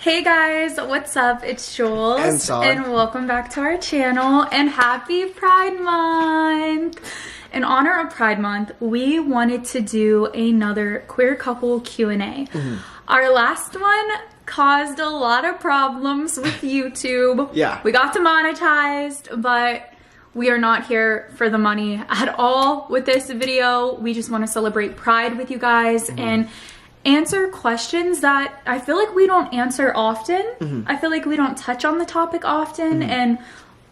Hey guys, what's up? It's Jules and Saad, and welcome back to our channel and happy Pride Month. In honor of Pride Month, we wanted to do another queer couple Q&A. Our last one caused a lot of problems with YouTube. Yeah. We got demonetized, but we are not here for the money at all with this video. We just want to celebrate Pride with you guys and answer questions that I feel like we don't answer often. I feel like we don't touch on the topic often, and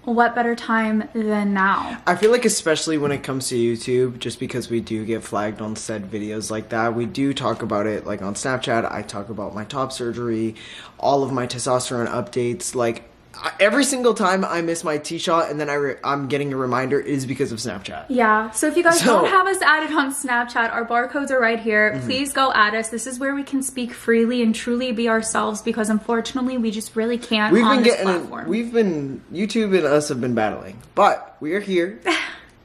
what better time than now? I feel like especially when it comes to YouTube, just because we do get flagged on said videos like that, we do talk about it like on Snapchat. I talk about my top surgery, all of my testosterone updates, like every single time I miss my T-shot and then I'm getting a reminder is because of Snapchat. Yeah, so if you guys don't have us added on Snapchat, our barcodes are right here. Please go add us. This is where we can speak freely and truly be ourselves, because unfortunately we just really can't on this platform. YouTube and us have been battling, but we are here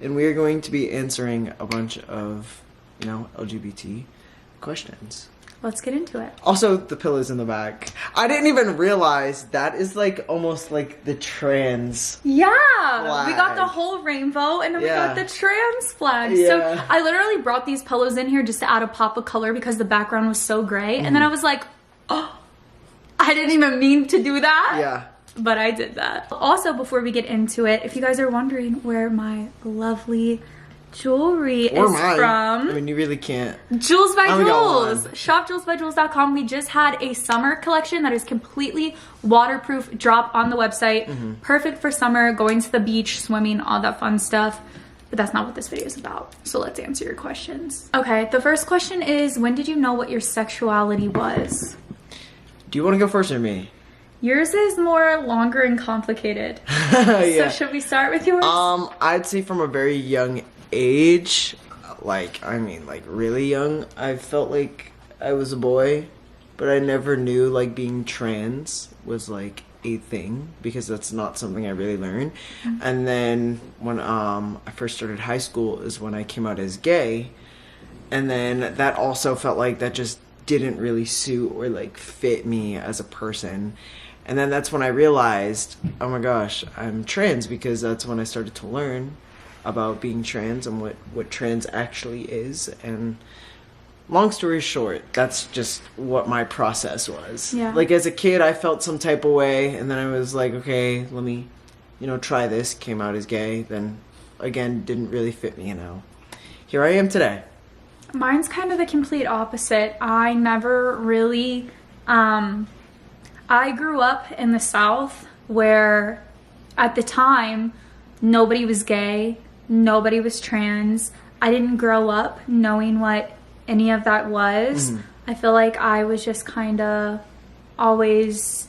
and we are going to be answering a bunch of, LGBT questions. Let's get into it. Also, the pillows in the back. I didn't even realize that is like almost like the trans Yeah, flag. We got the whole rainbow and then we got the trans flag. Yeah. So I literally brought these pillows in here just to add a pop of color because the background was so gray. And then I was like, oh, I didn't even mean to do that. Yeah. But I did that. Also, before we get into it, if you guys are wondering where my lovely jewelry is from. I mean, you really can't. Jules by Jules. Shop JulesByJules.com. We just had a summer collection that is completely waterproof drop on the website. Perfect for summer, going to the beach, swimming, all that fun stuff. But that's not what this video is about. So let's answer your questions. Okay, the first question is, when did you know what your sexuality was? Do you want to go first or me? Yours is more longer and complicated. Yeah. So should we start with yours? I'd say from a very young age, like really young, I felt like I was a boy, but I never knew like being trans was like a thing, because that's not something I really learned. And then when I first started high school is when I came out as gay, and then that also felt like that just didn't really suit or like fit me as a person. And then that's when I realized, oh my gosh, I'm trans, because that's when I started to learn about being trans and what trans actually is. And long story short, that's just what my process was. Yeah. Like as a kid, I felt some type of way, and then I was like, okay, let me, try this. Came out as gay. Then again, didn't really fit me, Here I am today. Mine's kind of the complete opposite. I never really, I grew up in the South where at the time, nobody was gay. Nobody was trans. I didn't grow up knowing what any of that was. I feel like I was just kind of always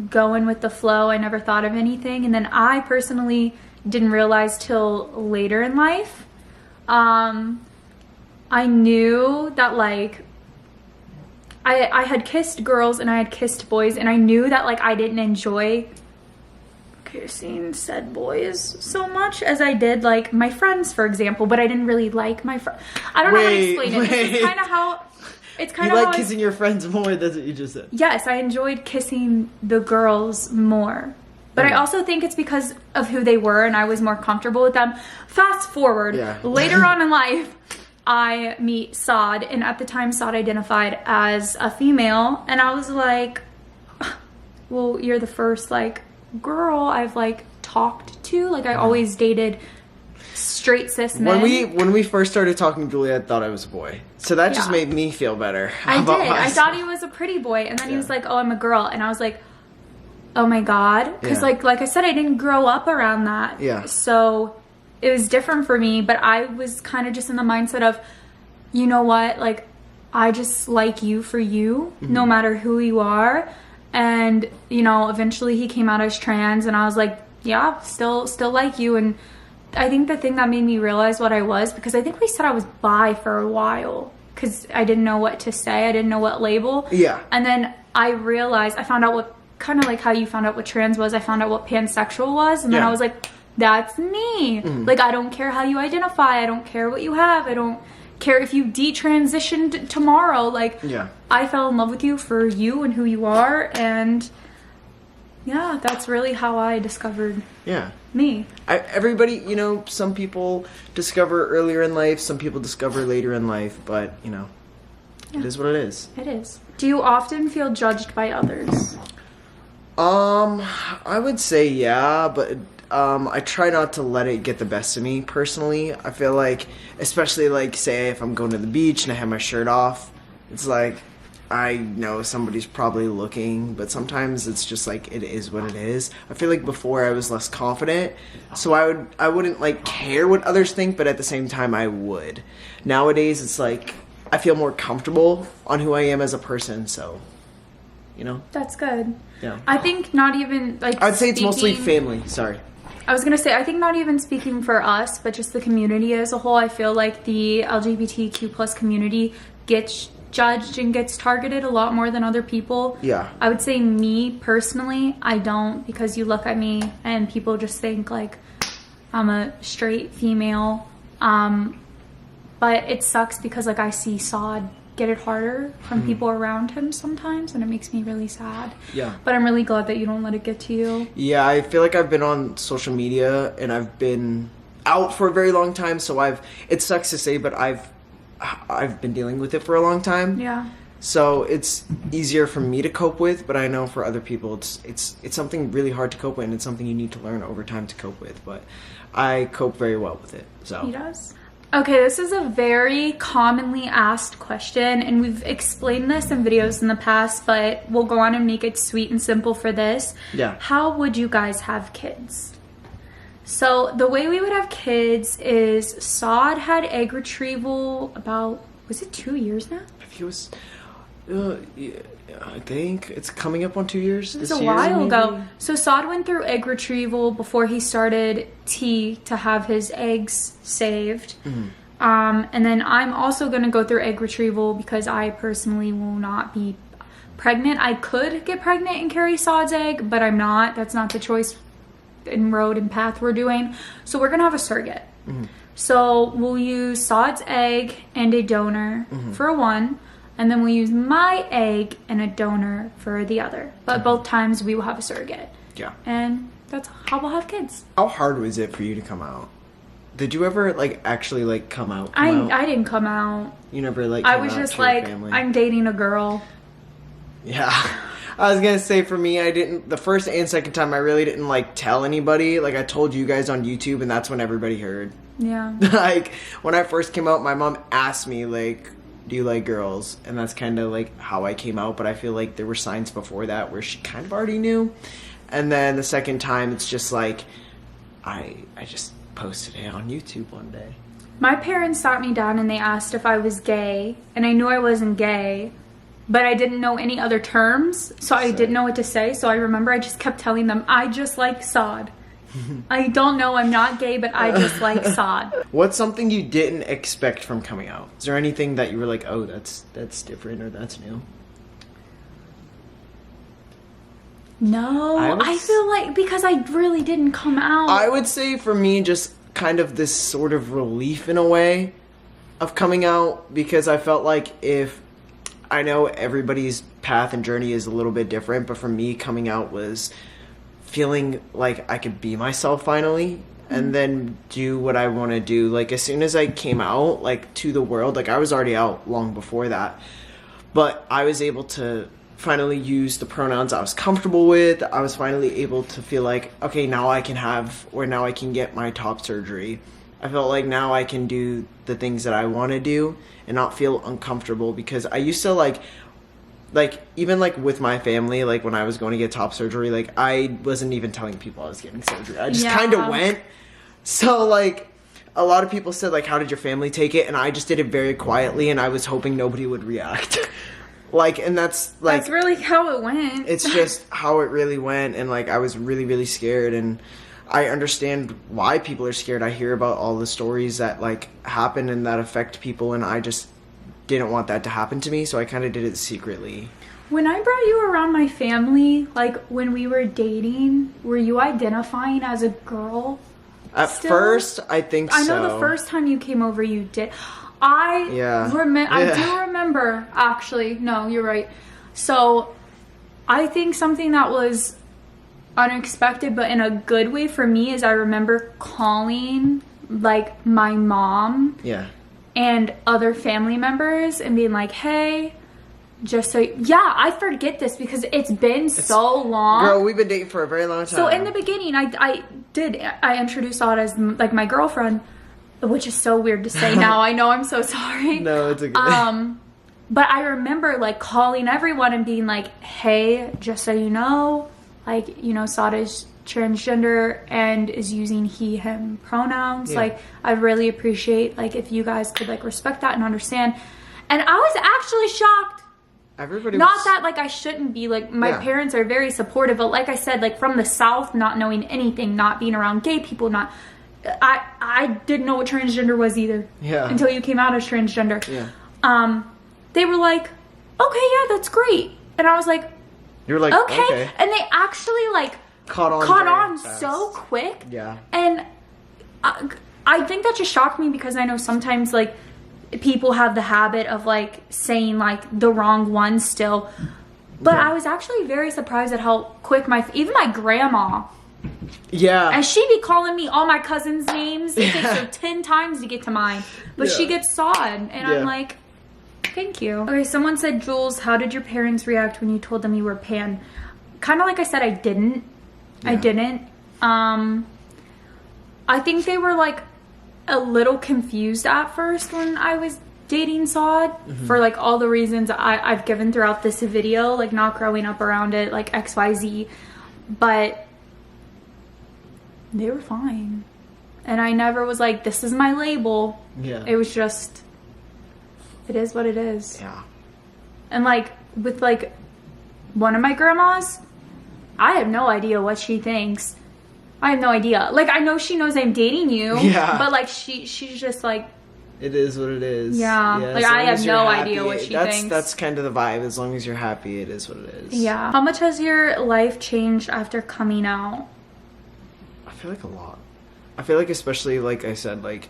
going with the flow. I never thought of anything. And then I personally didn't realize till later in life. I knew that like I had kissed girls and I had kissed boys, and I knew that like I didn't enjoy kissing said boys so much as I did like my friends, for example, but I didn't really like my friends. I don't know how to explain it. It's kind of how it's kind of you like like kissing your friends more. That's what you just said. Yes, I enjoyed kissing the girls more, but I also think it's because of who they were and I was more comfortable with them. Fast forward, later on in life, I meet Saad, and at the time Saad identified as a female, and I was like, well, you're the first like girl I've like talked to. Like I always dated straight cis men. When we first started talking, Julia, I thought I was a boy, so that just made me feel better. I did. I thought he was a pretty boy, and then he was like, "Oh, I'm a girl," and I was like, "Oh my god," because like I said, I didn't grow up around that. Yeah. So it was different for me, but I was kind of just in the mindset of, you know what, like I just like you for you, no matter who you are. And eventually he came out as trans, and I was like, yeah, still like you. And I think the thing that made me realize what I was, because I think we said I was bi for a while because I didn't know what to say, I didn't know what label. Yeah. And then I realized, I found out what, kind of like how you found out what trans was, I found out what pansexual was, and then I was like, that's me. Like I don't care how you identify, I don't care what you have, I don't care if you detransitioned tomorrow. Like, Yeah. I fell in love with you for you and who you are, and yeah, that's really how I discovered Yeah. me. Everybody, you know, some people discover earlier in life, some people discover later in life, but, you know, it is what it is. It is. Do you often feel judged by others? I would say yeah, but I try not to let it get the best of me personally. I feel like, especially like say if I'm going to the beach and I have my shirt off, it's like I know somebody's probably looking, but sometimes it's just like it is what it is. I feel like before I was less confident, so I wouldn't like care what others think, but at the same time I would. Nowadays it's like I feel more comfortable on who I am as a person, so you know. That's good. Yeah. I think not even like I'd say it's mostly speaking- family. Sorry. I was gonna say, I think not even speaking for us, but just the community as a whole, I feel like the LGBTQ plus community gets judged and gets targeted a lot more than other people. Yeah. I would say me personally, I don't, because you look at me and people just think like I'm a straight female. But it sucks because like I see Sod get it harder from people around him sometimes, and it makes me really sad. Yeah. But I'm really glad that you don't let it get to you. Yeah, I feel like I've been on social media and I've been out for a very long time, so it sucks to say, but I've been dealing with it for a long time. Yeah. So it's easier for me to cope with, but I know for other people it's something really hard to cope with, and it's something you need to learn over time to cope with, but I cope very well with it. So He does. Okay, this is a very commonly asked question, and we've explained this in videos in the past, but we'll go on and make it sweet and simple for this. Yeah. How would you guys have kids? So the way we would have kids is Sod had egg retrieval about, was it 2 years now? I think it was yeah, I think it's coming up on 2 years. It was a while ago. So Sod went through egg retrieval before he started T to have his eggs saved. And then I'm also going to go through egg retrieval because I personally will not be pregnant. I could get pregnant and carry Sod's egg, but I'm not. That's not the choice and road and path we're doing. So we're going to have a surrogate. So we'll use Sod's egg and a donor for one. And then we'll use my egg and a donor for the other. But both times we will have a surrogate. Yeah. And that's how we'll have kids. How hard was it for you to come out? Did you ever like actually like come out? I didn't come out. You never like. I came was out just to your like, family? I'm dating a girl. Yeah. I was gonna say for me, I didn't. The first and second time, I really didn't like tell anybody. Like I told you guys on YouTube, and that's when everybody heard. Yeah. Like when I first came out, my mom asked me like, do you like girls? And that's kind of like how I came out, but I feel like there were signs before that where she kind of already knew. And then the second time, it's just like I just posted it on YouTube one day. My parents sat me down and they asked if I was gay, and I knew I wasn't gay, but I didn't know any other terms, so I didn't know what to say. So I remember I just kept telling them, I just like Sod. I don't know, I'm not gay, but I just like Sod. What's something you didn't expect from coming out? Is there anything that you were like, oh, that's different or that's new? No, I feel like because I really didn't come out. I would say for me, just kind of this sort of relief in a way of coming out, because I felt like if I know everybody's path and journey is a little bit different, but for me, coming out was feeling like I could be myself finally and then do what I want to do. Like as soon as I came out like to the world, like I was already out long before that, but I was able to finally use the pronouns I was comfortable with. I was finally able to feel like, okay, now I can get my top surgery. I felt like now I can do the things that I want to do and not feel uncomfortable, because I used to like even like with my family, like when I was going to get top surgery, like I wasn't even telling people I was getting surgery. I just kind of went. So like a lot of people said like, how did your family take it? And I just did it very quietly, and I was hoping nobody would react. Like, and that's like, that's really how it went. It's just how it really went. And like I was really, really scared, and I understand why people are scared. I hear about all the stories that like happen and that affect people, and I just didn't want that to happen to me, so I kind of did it secretly. When I brought you around my family, like when we were dating, were you identifying as a girl? At Still? First, I think so. I know the first time you came over, you did. I Yeah. I Yeah. do remember, actually. No, you're right. So I think something that was unexpected but in a good way for me is I remember calling like my mom Yeah. and other family members and being like, hey, just so yeah, I forget this because it's been so long. Girl, we've been dating for a very long time. So in the beginning, I introduced Autumn as like my girlfriend, which is so weird to say now. I know, I'm so sorry. No, it's okay. But I remember like calling everyone and being like, hey, just so you know, like, you know, Sada's transgender and is using he, him pronouns. Yeah. Like, I really appreciate like if you guys could like respect that and understand. And I was actually shocked. Everybody Not was, that like I shouldn't be, like my Yeah. parents are very supportive, but like I said, like from the South, not knowing anything, not being around gay people, not I didn't know what transgender was either. Yeah. Until you came out as transgender. Yeah. They were like, okay, yeah, that's great. And I was like, You're like, okay. And they actually like Caught on very fast. so quick. Yeah. And I think that just shocked me because I know sometimes like people have the habit of like saying like the wrong one still. But Yeah. I was actually very surprised at how quick even my grandma, Yeah. and she be calling me all my cousins' names. It takes Yeah. her 10 times to get to mine. But she Yeah. gets sawed. And I'm Yeah. like, thank you. Okay, someone said, Jules, how did your parents react when you told them you were pan? Kind of like I said, I didn't. I Yeah. didn't. I think they were like a little confused at first when I was dating Saud for like all the reasons I've given throughout this video, like not growing up around it, like XYZ. But they were fine. And I never was like, this is my label. Yeah. It was just, it is what it is. Yeah. And like with like one of my grandmas, I have no idea what she thinks. I have no idea. Like I know she knows I'm dating you. Yeah. But like she's just like, It is what it is. Yeah. Like, as I long have as you're no happy, idea what she that's, thinks. That's kind of the vibe. As long as you're happy, it is what it is. yeah. How much has your life changed after coming out? I feel like a lot. I feel like especially, like I said, like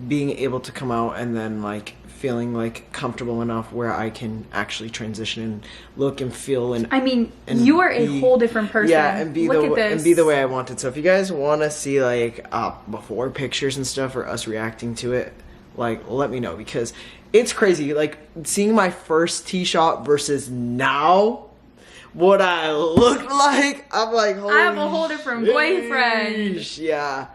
being able to come out and then like feeling like comfortable enough where I can actually transition and look and feel and I mean, and you are a be- whole different person. Yeah, and be Look at this. and be the way I wanted. So if you guys want to see like before pictures and stuff or us reacting to it, like let me know because it's crazy. Like seeing my first tee shot versus now, what I look like. I'm like, holy I have a whole different boyfriend. sheesh. Yeah,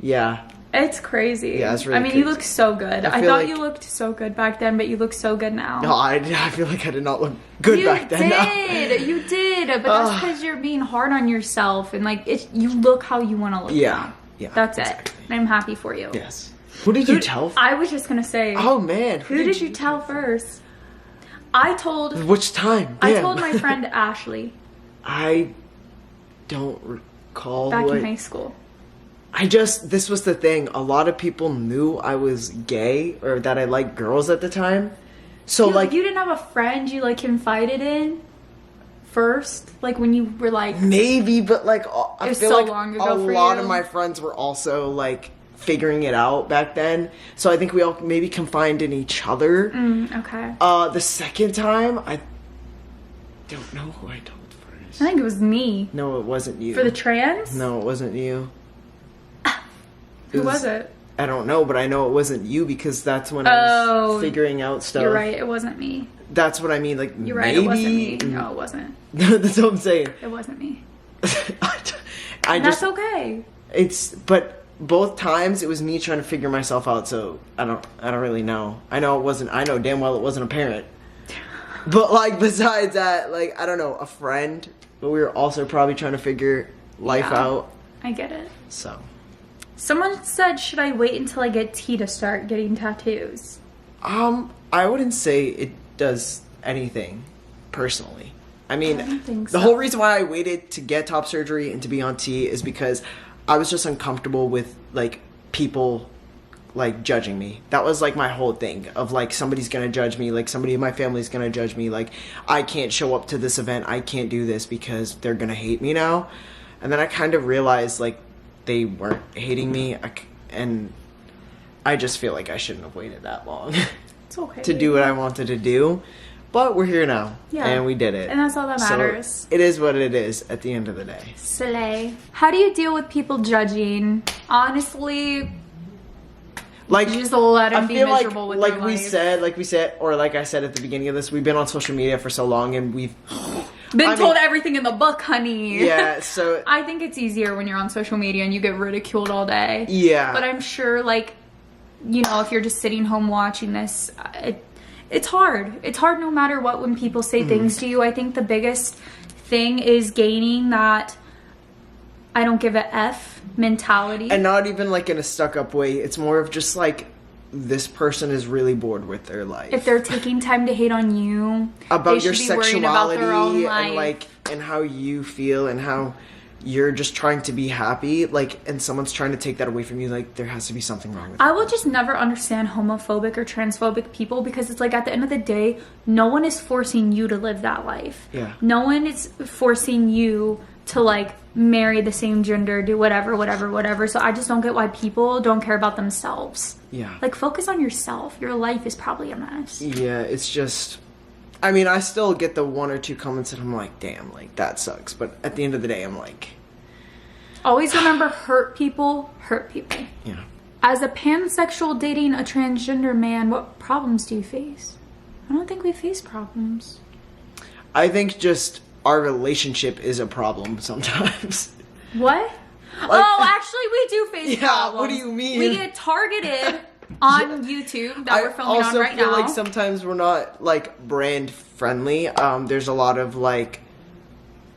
yeah. It's crazy. Yeah, it's really I mean, you crazy. look so good. I feel thought like- you looked so good back then, but you look so good now. No, I feel like I did not look good you back then. did. You did. But that's Ugh. because you're being hard on yourself and like you look how you want to look. Yeah, now. yeah, That's exactly. it. And I'm happy for you. Yes. Who did you tell? I was just gonna say. Oh man, Who did you tell first? I told Which time? I Damn. told my friend Ashley I don't recall. back who in I- high school. this was the thing. A lot of people knew I was gay or that I liked girls at the time. So like You didn't have a friend you like confided in first, like when you were like maybe, but like I It was feel so like long a ago for lot you. of my friends were also like figuring it out back then. So I think we all maybe confined in each other. okay. The second time, I don't know who I told first. I think it was me No, it wasn't you. for the trans. No, it wasn't you. Who was it? I don't know, but I know it wasn't you because that's when I Oh, was figuring out stuff. You're right. It wasn't me. That's what I mean. Like You're right. maybe. It wasn't me. No, it wasn't. That's what I'm saying. It wasn't me. I And just that's okay. but both times it was me trying to figure myself out. So I don't really know. I know damn well it wasn't a parent. But like besides that, like I don't know, a friend. But we were also probably trying to figure life Yeah. out. I get it. So. Someone said, should I wait until I get T to start getting tattoos? I wouldn't say it does anything, personally. I mean, I don't think the so. whole reason why I waited to get top surgery and to be on T is because I was just uncomfortable with, like, people, like, judging me. That was, like, my whole thing of, like, somebody's gonna judge me, like, somebody in my family's gonna judge me, like, I can't show up to this event, I can't do this because they're gonna hate me now. And then I kind of realized, like, they weren't hating me, and I just feel like I shouldn't have waited that long It's okay. to do what I wanted to do. But we're here now. Yeah. And we did it. And that's all that matters. So it is what it is at the end of the day. Slay. How do you deal with people judging? Honestly, Like, you just let them I be feel miserable with their like life. we said, or like I said at the beginning of this, we've been on social media for so long and we've Been told everything in the book, honey. Yeah, so I think it's easier when you're on social media and you get ridiculed all day. yeah. But I'm sure, like, you know, if you're just sitting home watching this, it's hard. It's hard no matter what when people say things to you. I think the biggest thing is gaining that I don't give a F mentality. And not even like in a stuck up way. It's more of just like this person is really bored with their life. If they're taking time to hate on you, about they your should be worried about sexuality their own life. and like and how you feel and how you're just trying to be happy, like, and someone's trying to take that away from you, like there has to be something wrong with I will just never understand homophobic or transphobic people because it's like at the end of the day, no one is forcing you to live that life. Yeah. No one is forcing you to like marry the same gender, do whatever. So I just don't get why people don't care about themselves. Yeah. Like focus on yourself. Your life is probably a mess. Yeah, it's just, I mean, I still get the one or two comments that I'm like, damn, like that sucks. But at the end of the day, I'm like, Always remember hurt people hurt people. yeah. As a pansexual dating a transgender man, what problems do you face? I don't think we face problems. I think just our relationship is a problem sometimes. What? Oh, actually, we do face Yeah, problems. what do you mean? We get targeted on YouTube that we're filming on also right feel now. like sometimes we're not like brand friendly. There's a lot of like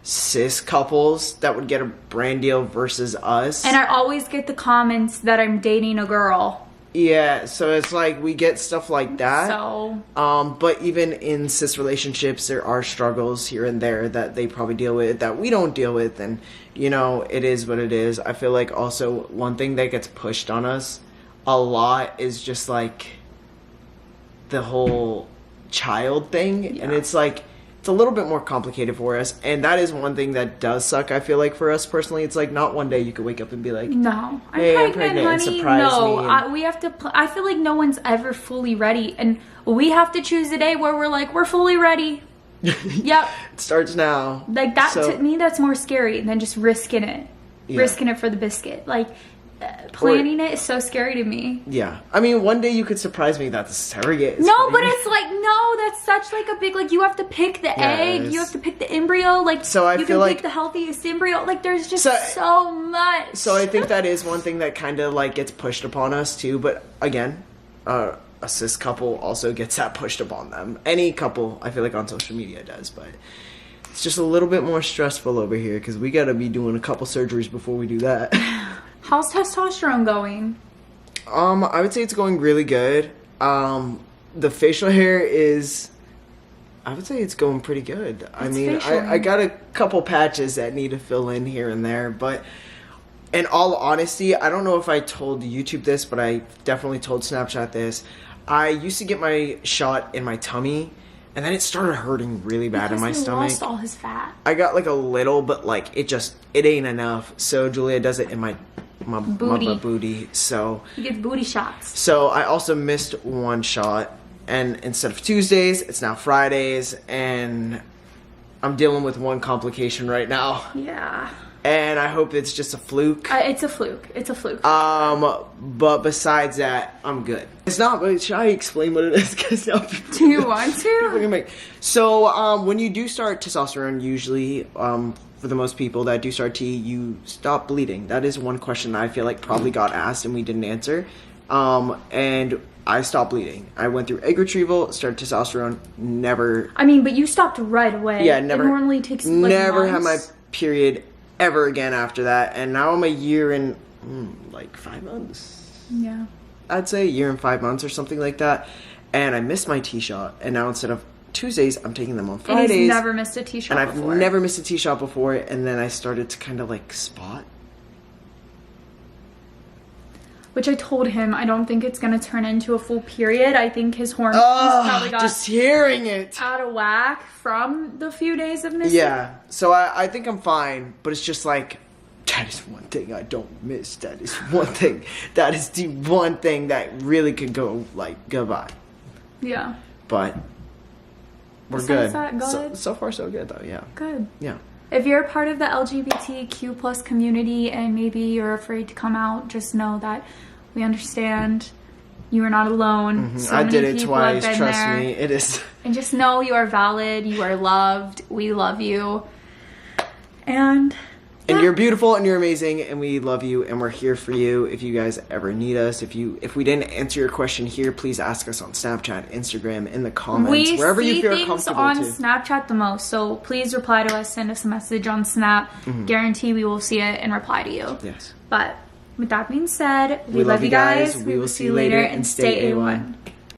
cis couples that would get a brand deal versus us. And I always get the comments that I'm dating a girl. Yeah, so it's like we get stuff like that. So But even in cis relationships, there are struggles here and there that they probably deal with that we don't deal with, and you know, it is what it is. I feel like also one thing that gets pushed on us a lot is just like the whole child thing, and Yeah. it's like it's a little bit more complicated for us, and that is one thing that does suck. I feel like for us personally, it's like not one day you could wake up and be like, no, I'm Hey, I'm pregnant, pregnant, and honey. surprise No, me and- we have to. I feel like no one's ever fully ready, and we have to choose a day where we're like, we're fully ready. Yep. it starts now. Like that So- to me, that's more scary than just risking it. Yeah. Risking it for the biscuit. Like planning it is so scary to me. Yeah, I mean, one day you could surprise me that the surrogate is No, pregnant. but it's like no, that's such like a big like you have to pick the egg, Yes. you have to pick the embryo. Like So I you feel can like- pick the healthiest embryo. Like there's just So- so much. So I think that is one thing that kind of like gets pushed upon us too. But again, a cis couple also gets that pushed upon them. Any couple, I feel like on social media does, but it's just a little bit more stressful over here because we got to be doing a couple surgeries before we do that. How's testosterone going? I would say it's going really good. The facial hair is, I would say it's going pretty good. I It's mean, facial. I got a couple patches that need to fill in here and there, but in all honesty, I don't know if I told YouTube this, but I definitely told Snapchat this. I used to get my shot in my tummy, and then it started hurting really bad in my Because he stomach. lost all his fat. I got like a little, but like it ain't enough. So Julia does it in my Booty. booty. So He gets booty shots. so I also missed one shot, and instead of Tuesdays, it's now Fridays, and I'm dealing with one complication right now, Yeah. and I hope it's just a fluke. It's a fluke. It's a fluke. But besides that, I'm good. It's not. But should I explain what it is? Because Do you want to? So when you do start testosterone, usually for the most people that do start T, you stop bleeding. That is one question that I feel like probably got asked and we didn't answer. And I stopped bleeding. I went through egg retrieval, started testosterone, never. I mean, but you stopped right away. Yeah, never. It normally takes like never had my months. period ever again after that, and now I'm a year and like 5 months. Yeah. I'd say a year and 5 months or something like that. And I missed my T shot, and now instead of Tuesdays, I'm taking them on And Fridays. he's never missed a t-shirt and I've before. never missed a T shot before, and then I started to kind of like spot. Which I told him I don't think it's going to turn into a full period. I think his hormones probably got Just hearing it. out of whack from the few days of missing. Yeah, so I think I'm fine, but it's just like that is one thing I don't miss. That is one thing. That is the one thing that really could go like goodbye. Yeah. But we're Besides good. that, good. So far, so good though. Yeah. Good. Yeah. If you're a part of the LGBTQ plus community and maybe you're afraid to come out, just know that we understand. You are not alone. So I many did it people have twice. been Trust there. me, it is. And just know you are valid. You are loved. We love you. And And you're beautiful and you're amazing and we love you and we're here for you if you guys ever need us. If we didn't answer your question here, please ask us on Snapchat, Instagram, in the comments, we wherever see you feel things comfortable on to. Snapchat the most. So please reply to us. Send us a message on Snap. Guarantee we will see it and reply to you. Yes. But with that being said, we love you guys. We will see you later and stay A1.